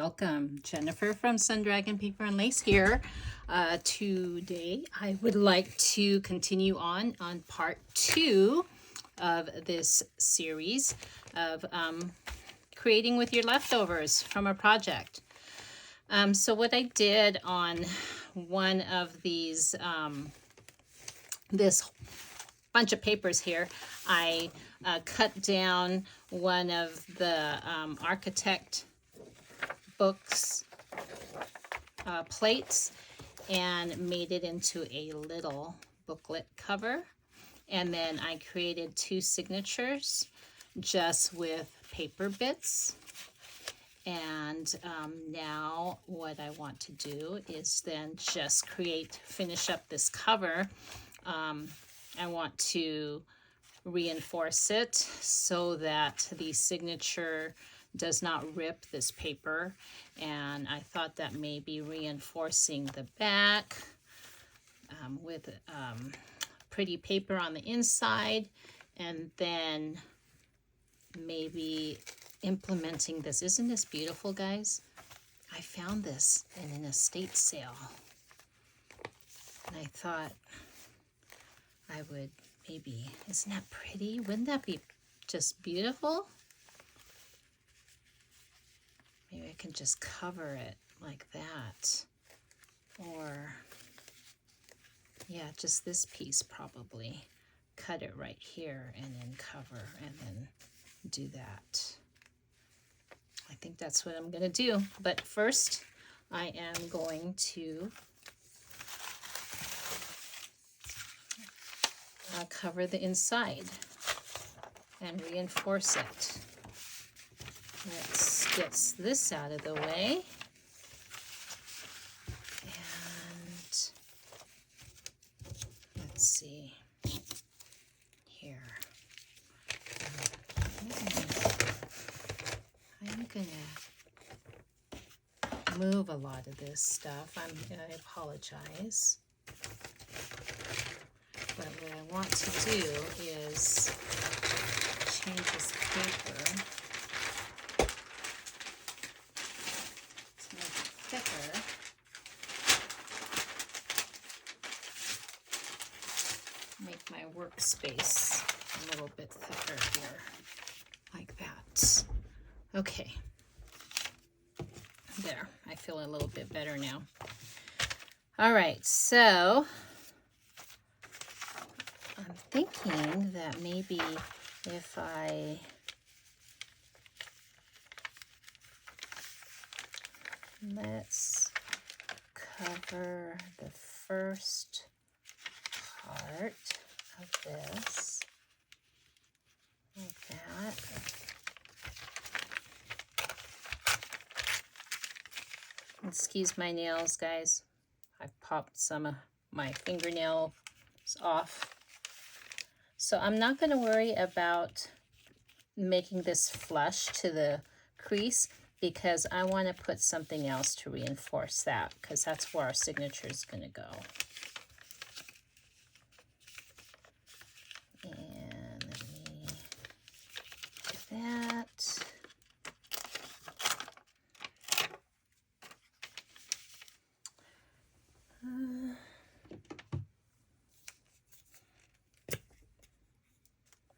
Welcome, Jennifer from Sun Dragon Paper and Lace here. Today I would like to continue on part 2 of this series of creating with your leftovers from a project. So what I did on one of these, this bunch of papers here, I cut down one of the architect books plates and made it into a little booklet cover, and then I created 2 signatures just with paper bits. And now what I want to do is then just finish up this cover. I want to reinforce it so that the signature does not rip this paper, and I thought that maybe reinforcing the back with pretty paper on the inside, and then maybe implementing this. Isn't this beautiful, guys? I found this in an estate sale, and I thought I would maybe, isn't that pretty? Wouldn't that be just beautiful? Maybe I can just cover it like that. Or, yeah, just this piece probably. Cut it right here and then cover and then do that. I think that's what I'm going to do. But first, I am going to cover the inside and reinforce it. Let's get this out of the way. And let's see here. I'm gonna move a lot of this stuff. I apologize. But what I want to do is change this paper to make it thicker. Make my workspace a little bit thicker here, like that. Okay. There, I feel a little bit better now. All right, so I'm thinking that maybe if I let's cover the first part of this like that. Excuse my nails, guys. I popped some of my fingernails off. So I'm not going to worry about making this flush to the crease because I want to put something else to reinforce that, because that's where our signature is going to go. And let me do that.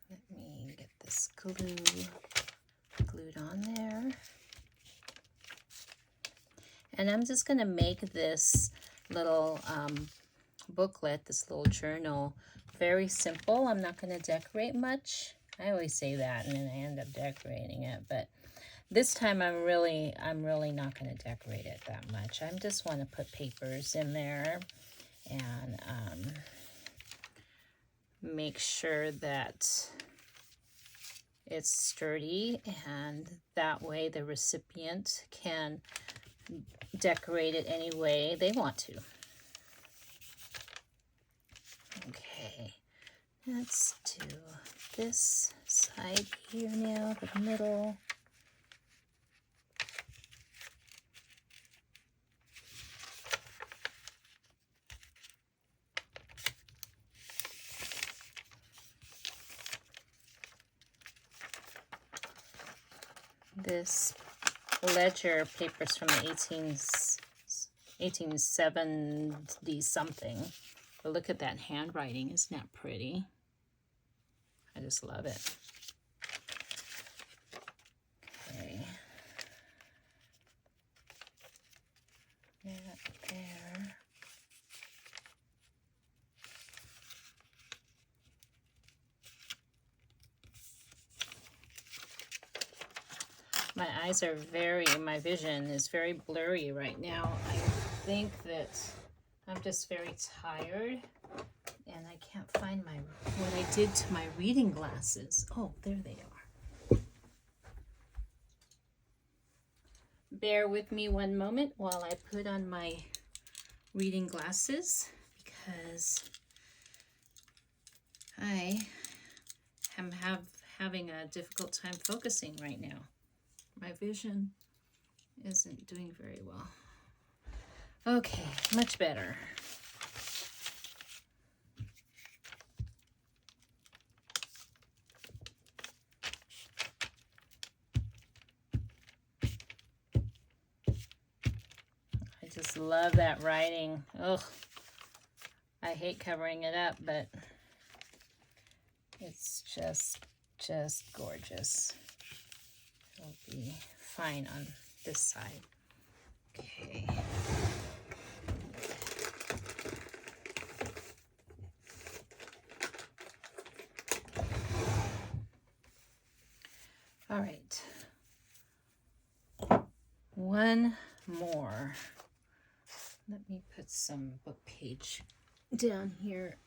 Let me get this glued on there. And I'm just going to make this little booklet, this little journal, very simple. I'm not going to decorate much. I always say that and then I end up decorating it, but this time I'm really not going to decorate it that much. I just want to put papers in there and make sure that it's sturdy, and that way the recipient can decorate it any way they want to. Okay, let's do this side here now, the middle. This ledger papers from the 1870 something. But look at that handwriting. Isn't that pretty? I just love it. Okay. That there. My eyes are my vision is very blurry right now. I think that I'm just very tired and I can't find what I did to my reading glasses. Oh, there they are. Bear with me one moment while I put on my reading glasses because I am having a difficult time focusing right now. My vision isn't doing very well. Okay, much better. I just love that writing. Ugh, I hate covering it up, but it's just gorgeous. It'll be fine on this side. Okay. All right. One more. Let me put some book page down here.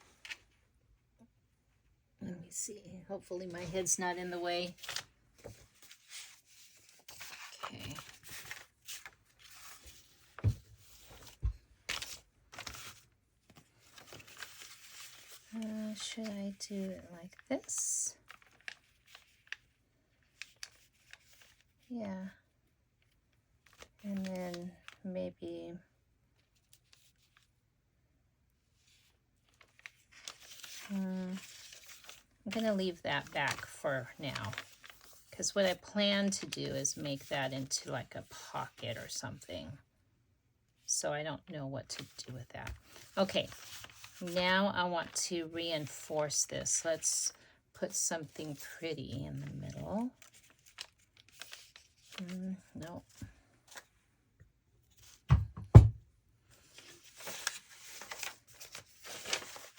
Let me see. Hopefully my head's not in the way. Okay. Should I do it like this? Yeah. And then maybe I'm going to leave that back for now. Because what I plan to do is make that into like a pocket or something. So I don't know what to do with that. Okay, now I want to reinforce this. Let's put something pretty in the middle. No.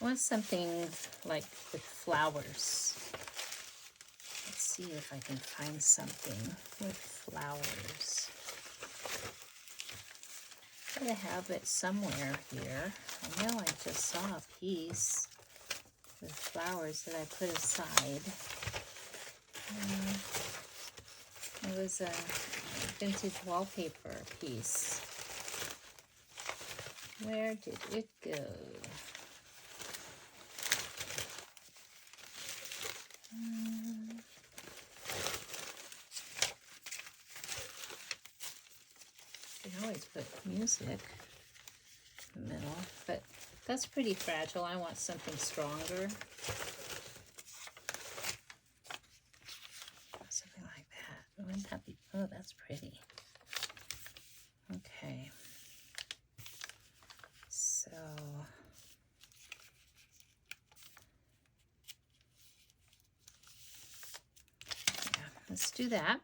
I want something like with flowers. Let's see if I can find something with flowers. I gotta have it somewhere here. I know I just saw a piece with flowers that I put aside. It was a vintage wallpaper piece. Where did it go? You can always put music in the middle, but that's pretty fragile. I want something stronger. Something like that. Wouldn't that be, oh, that's pretty. Okay. So yeah, let's do that.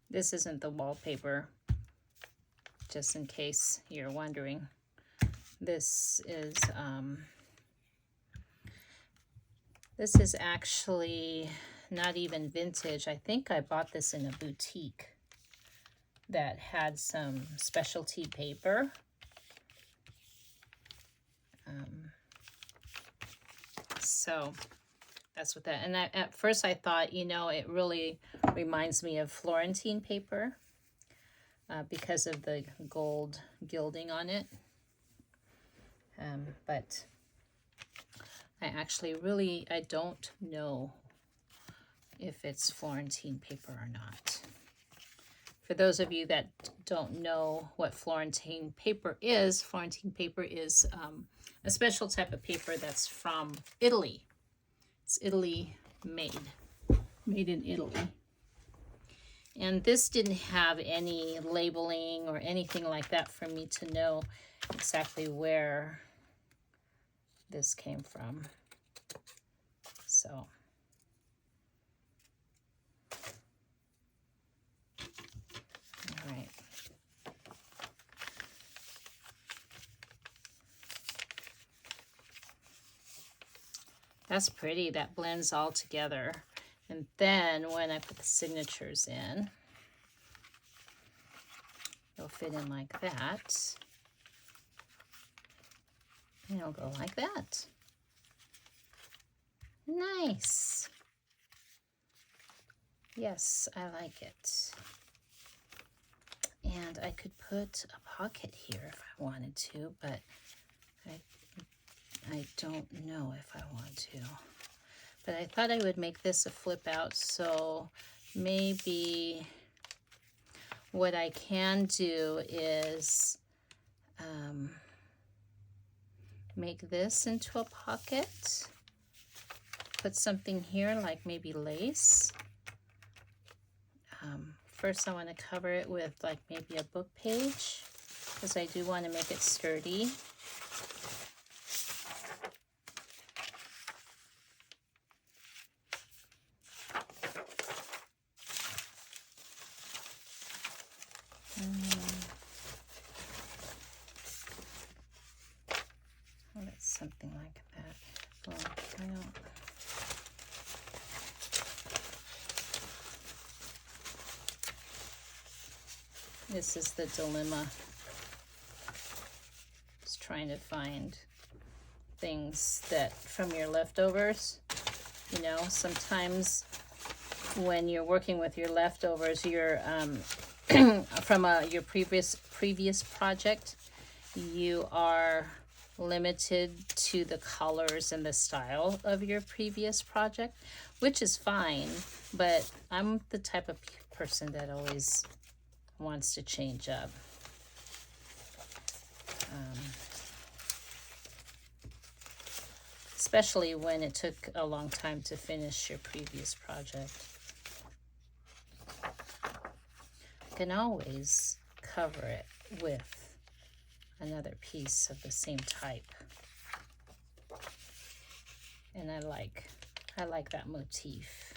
This isn't the wallpaper, just in case you're wondering. This is actually not even vintage. I think I bought this in a boutique that had some specialty paper. So that's what that, and at first I thought, you know, it really reminds me of Florentine paper because of the gold gilding on it. But I actually I don't know if it's Florentine paper or not. For those of you that don't know what Florentine paper is a special type of paper that's from Italy. It's Italy made in Italy. And this didn't have any labeling or anything like that for me to know exactly where this came from. So, all right. That's pretty. That blends all together. And then when I put the signatures in, it'll fit in like that. And it'll go like that. Nice. Yes, I like it. And I could put a pocket here if I wanted to, but I don't know if I want to. But I thought I would make this a flip out, so maybe what I can do is make this into a pocket. Put something here like maybe lace. First I want to cover it with like maybe a book page because I do want to make it sturdy. Oh, that's something like that. Well, I don't. This is the dilemma. Just trying to find things that from your leftovers. You know, sometimes when you're working with your leftovers, you're from your previous project, you are limited to the colors and the style of your previous project, which is fine, but I'm the type of person that always wants to change up. Especially when it took a long time to finish your previous project. You can always cover it with another piece of the same type. And I like that motif.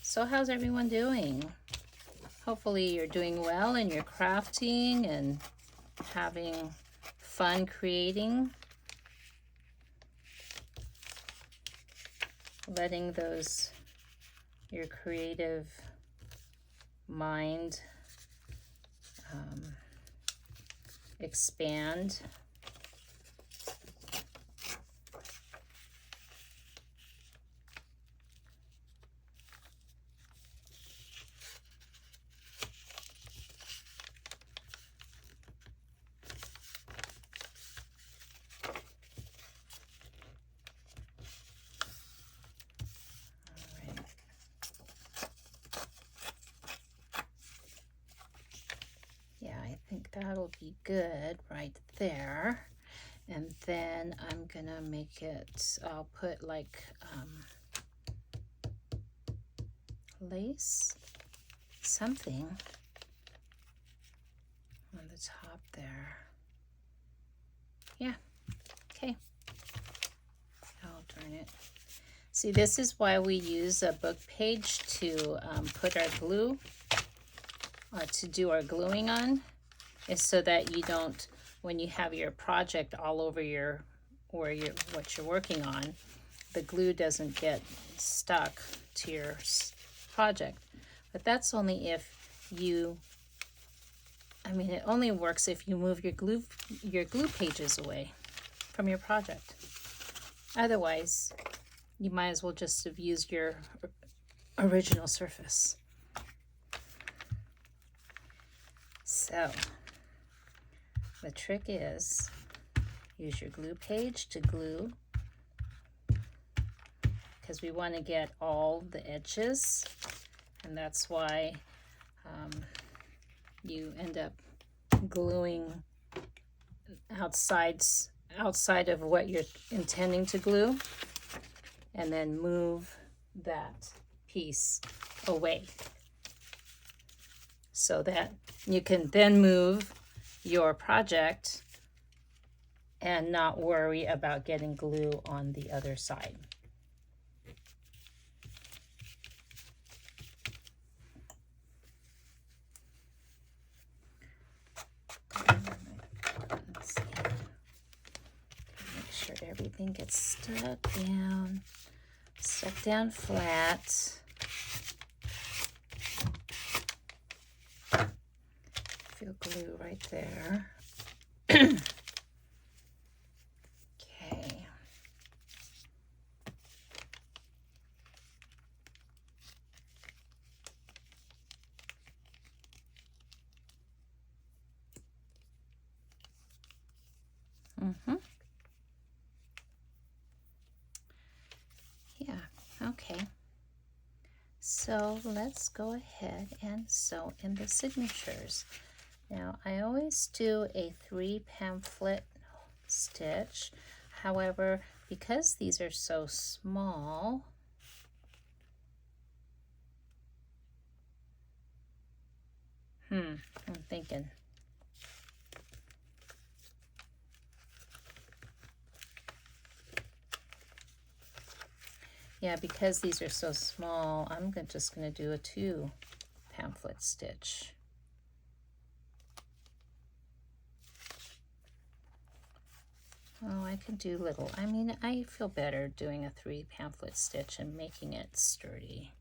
So how's everyone doing? Hopefully you're doing well and you're crafting and having fun creating. Letting your creative mind expand. That'll be good right there. And then I'm gonna make it, I'll put like lace, something on the top there. Yeah, okay. Oh, darn it. See, this is why we use a book page to put our glue, to do our gluing on. Is so that you don't, when you have your project all over what you're working on, the glue doesn't get stuck to your project. But that's only if you, it only works if you move your glue pages away from your project. Otherwise, you might as well just have used your original surface. So the trick is use your glue page to glue, because we want to get all the edges, and that's why you end up gluing outside of what you're intending to glue. and then move that piece away so that you can then move your project and not worry about getting glue on the other side. Let's see. Make sure everything gets stuck down flat. Feel glue right there. Okay. Yeah, okay. So let's go ahead and sew in the signatures. Now, I always do a 3 pamphlet stitch. However, because these are so small, I'm thinking. Yeah, because these are so small, I'm just going to do a 2 pamphlet stitch. Oh, I can do little. I mean, I feel better doing a 3 pamphlet stitch and making it sturdy.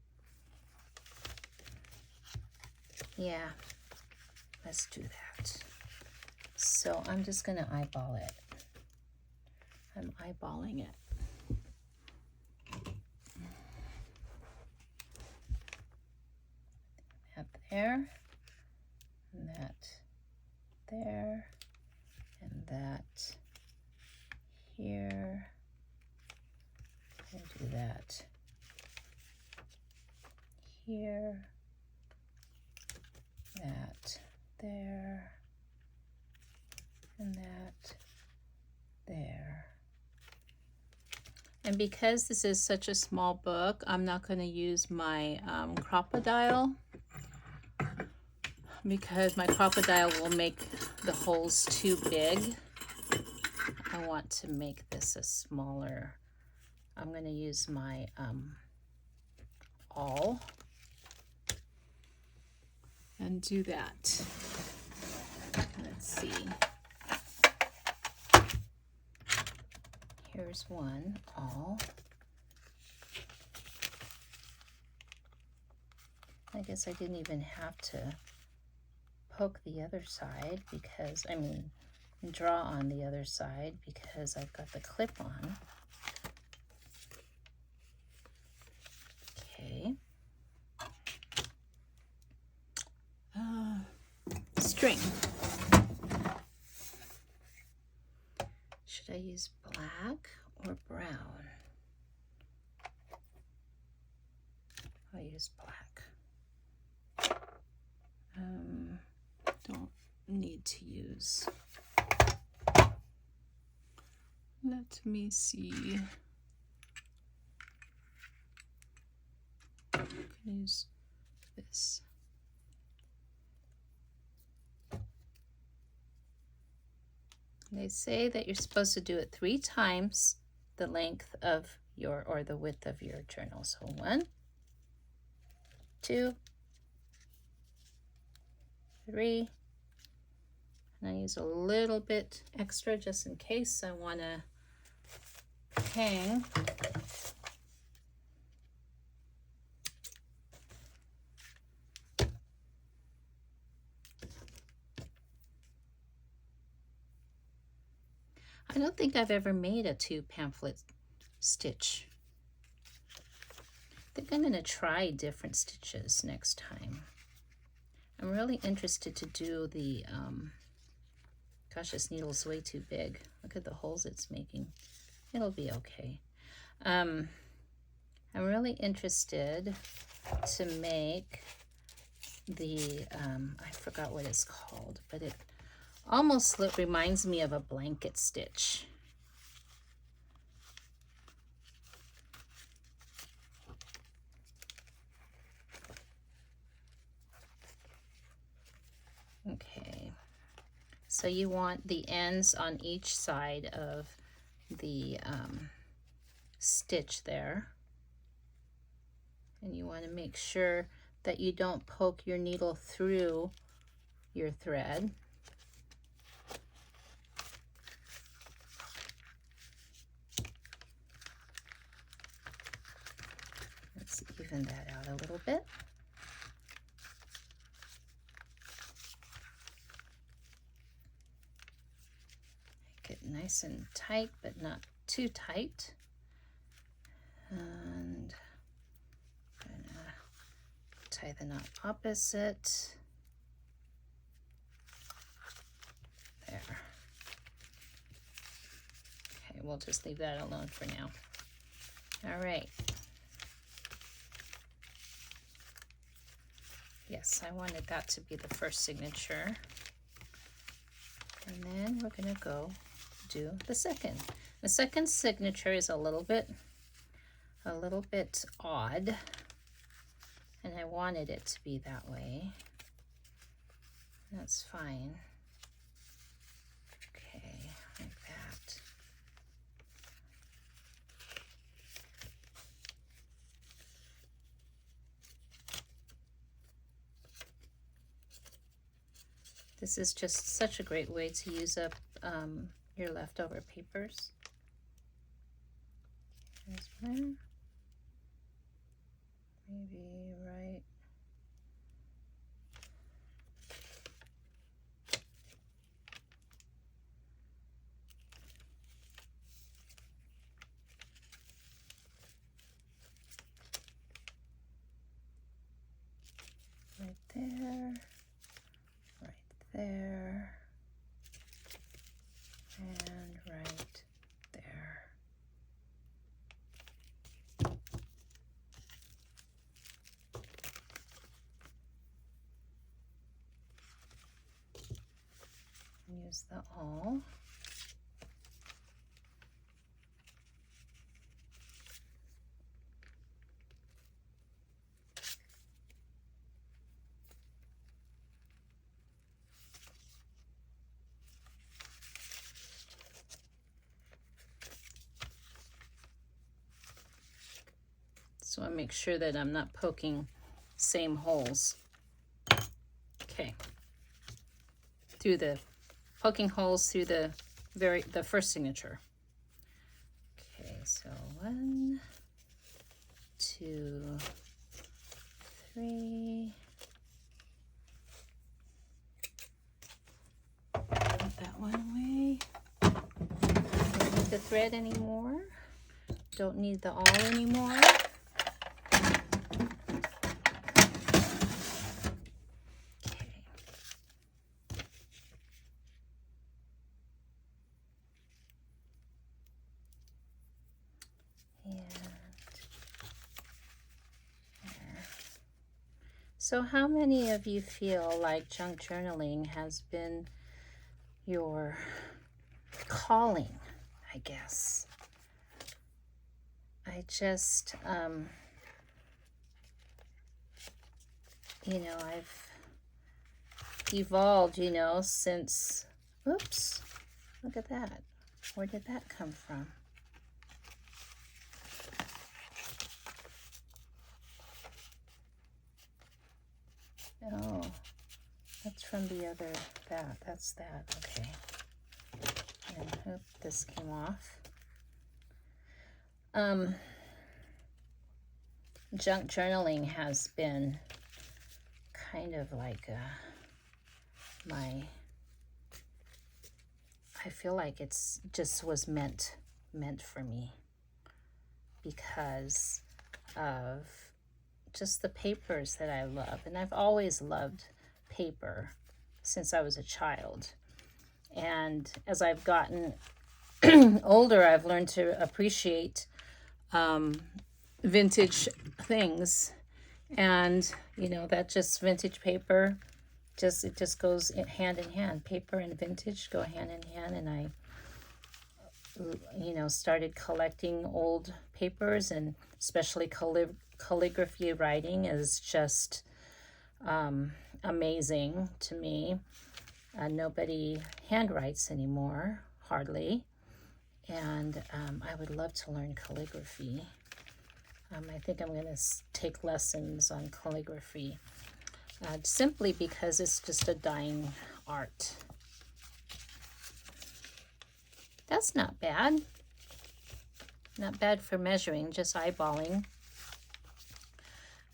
Yeah, let's do that. So I'm just going to eyeball it. I'm eyeballing it. That there, and that there, and that here, and do that here, that there, and that there. And because this is such a small book, I'm not going to use my Crop-A-Dile, because my Crop-A-Dile will make the holes too big. I want to make this a smaller. I'm going to use my awl and do that. Let's see. Here's one awl. I guess I didn't even have to poke the other side because, I mean, draw on the other side because I've got the clip on. Okay. String. Should I use black or brown? I'll use black. Don't need to use. Let me see. I can use this. They say that you're supposed to do it 3 times the length of your, or the width of your journal. So 1, 2, 3. And I use a little bit extra just in case I want to hang. I don't think I've ever made a 2 pamphlet stitch. I think I'm going to try different stitches next time. I'm really interested to do the, gosh, this needle's way too big. Look at the holes it's making. It'll be okay. I'm really interested to make the, I forgot what it's called, but it almost reminds me of a blanket stitch. Okay, so you want the ends on each side of the stitch there, and you want to make sure that you don't poke your needle through your thread. Let's even that out a little bit. Make it nice and tight, but not too tight. And I'm gonna tie the knot opposite. There. Okay, we'll just leave that alone for now. All right. Yes, I wanted that to be the first signature. And then we're gonna go do the second. The second signature is a little bit odd, and I wanted it to be that way. That's fine. Okay, like that. This is just such a great way to use up your leftover papers. Here's one. Maybe right. Right there. Right there. And right there. Use the awl. So I make sure that I'm not poking same holes. Okay. Poking holes through the first signature. Okay, so 1, 2, 3. Put that one away. Don't need the thread anymore. Don't need the awl anymore. So how many of you feel like junk journaling has been your calling, I guess? I just, you know, I've evolved, you know, since, oops, look at that. Where did that come from? Oh, that's from the other, that's that, okay. And oop, this came off. Junk journaling has been kind of like I feel like it's just was meant for me because of just the papers that I love. And I've always loved paper since I was a child. And as I've gotten older, I've learned to appreciate vintage things. And, you know, that just vintage paper, it just goes hand in hand. Paper and vintage go hand in hand. And I, you know, started collecting old papers, and especially calligraphy writing is just amazing to me. Nobody handwrites anymore, hardly. And I would love to learn calligraphy. I think I'm going to take lessons on calligraphy, simply because it's just a dying art. That's not bad. Not bad for measuring, just eyeballing.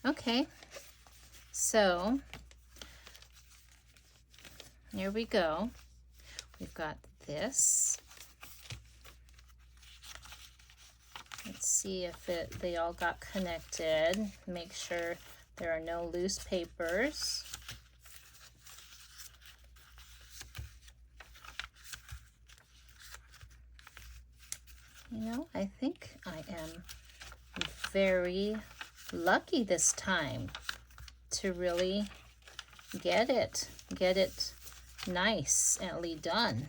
Okay, so here we go. We've got this. Let's see if they all got connected. Make sure there are no loose papers. You know, I think I am very lucky this time to really get it nicely done.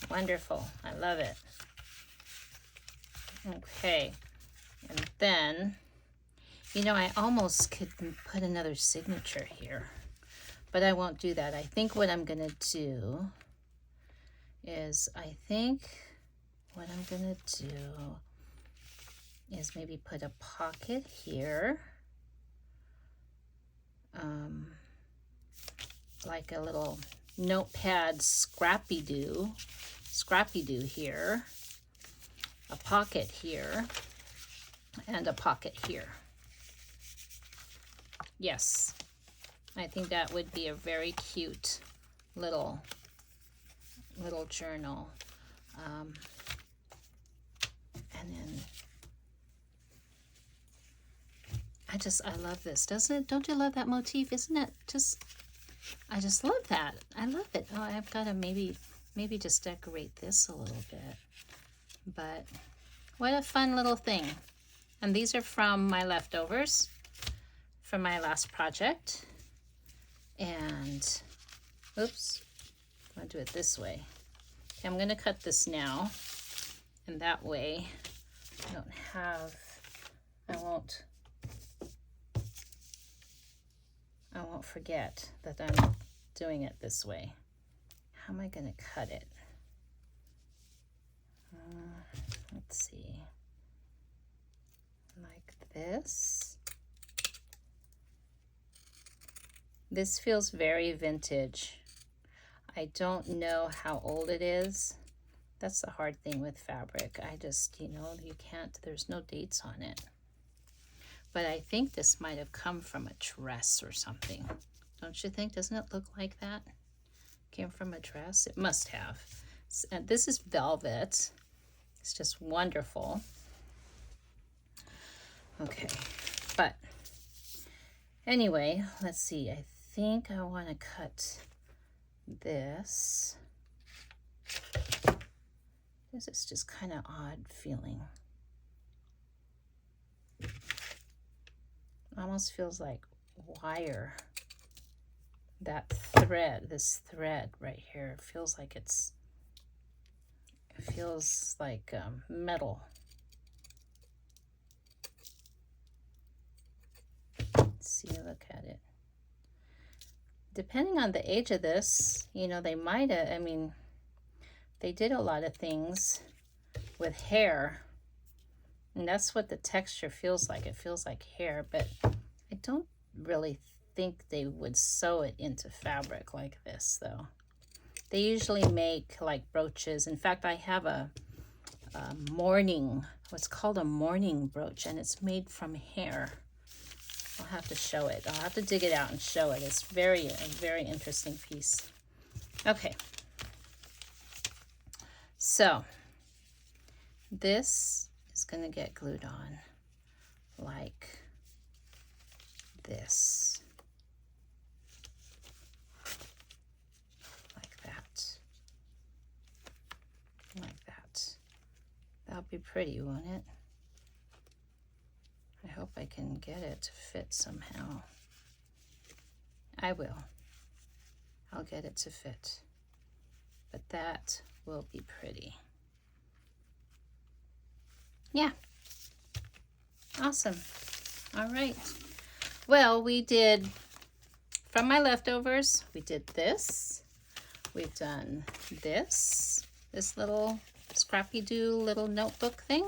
Wonderful, I love it. Okay, and then, you know, I almost could put another signature here, but I won't do that. I think what I'm gonna do is, maybe put a pocket here, like a little notepad scrappy-doo here, a pocket here, and a pocket here. Yes, I think that would be a very cute little journal. And then I love this, doesn't it? Don't you love that motif? Isn't it just, I just love that. I love it. Oh, I've got to maybe just decorate this a little bit. But what a fun little thing. And these are from my leftovers from my last project. And, oops, I'm going to do it this way. Okay, I'm going to cut this now. And that way I won't forget that I'm doing it this way. How am I going to cut it? Let's see. Like this. This feels very vintage. I don't know how old it is. That's the hard thing with fabric. I just, you know, you can't, there's no dates on it. But I think this might have come from a dress or something. Don't you think? Doesn't it look like that? Came from a dress? It must have. And this is velvet. It's just wonderful. Okay, but anyway, let's see. I think I want to cut this. This is just kind of odd feeling. Almost feels like wire. That thread, this thread right here, it feels like metal. Let's see, look at it. Depending on the age of this, you know, they might have, I mean, they did a lot of things with hair, and that's what the texture feels like. It feels like hair, but I don't really think they would sew it into fabric like this, though. They usually make like brooches. In fact, I have a what's called a morning brooch, and it's made from hair. I'll have to show it. I'll have to dig it out and show it. It's a very interesting piece. Okay. So this is going to get glued on like this. Like that. Like that. That'll be pretty, won't it? I hope I can get it to fit somehow. I will. I'll get it to fit. But that will be pretty. Yeah. Awesome. All right. Well, we did, from my leftovers, we did this. We've done this little Scrappy-Doo little notebook thing.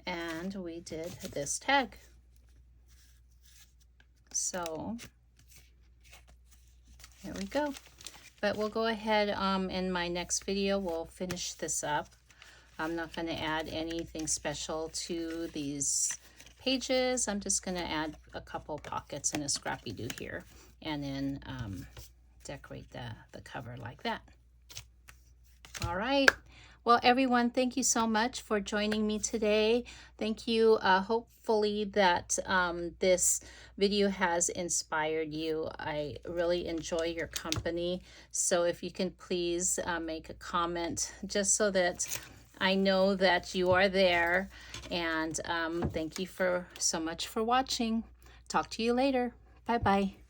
And we did this tag. So there we go. But we'll go ahead, in my next video, we'll finish this up. I'm not going to add anything special to these pages. I'm just going to add a couple pockets and a Scrappy-Doo here, and then decorate the cover like that. All right. Well, everyone, thank you so much for joining me today. Thank you. Hopefully that this video has inspired you. I really enjoy your company. So if you can please make a comment, just so that I know that you are there. And thank you so much for watching. Talk to you later. Bye-bye.